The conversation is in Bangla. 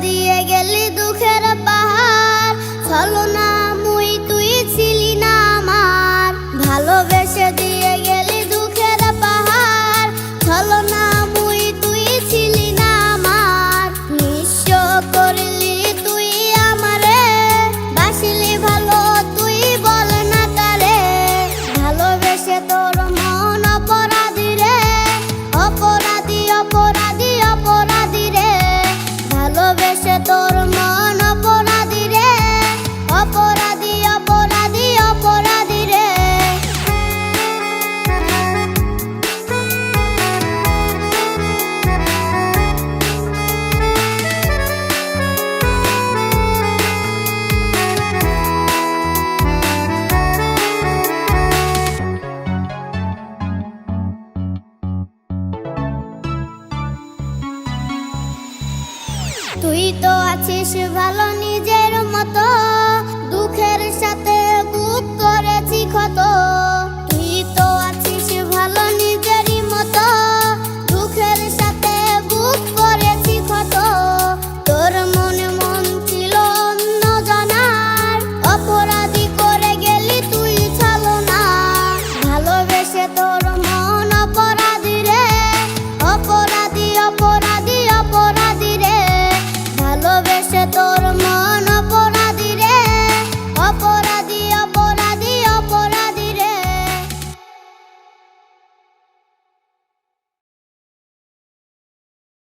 দিয়ে গেলি দুঃখের পাহাড়, ছলনা মুই তুই ছিলি না আমার। ভালোবেসে দিয়ে গেলি দুঃখের পাহাড়, ছলনা মুই তুই ছিলি না আমার। নিঃস্ব করলি তুই আমারে, বাসিলি ভালো তুই বল না কারে। ভালোবেসে তোর মন অপরাধী রে, অপরাধী অপরাধী অপরাধী রে। ভালোবেসে তোর মন অপরাধী রে, অপরাধী অপরাধী অপরাধী রে। তুই তো আছিস ভালো নিজের মতো, দুঃখের সাথে বুক করেছি ক্ষত।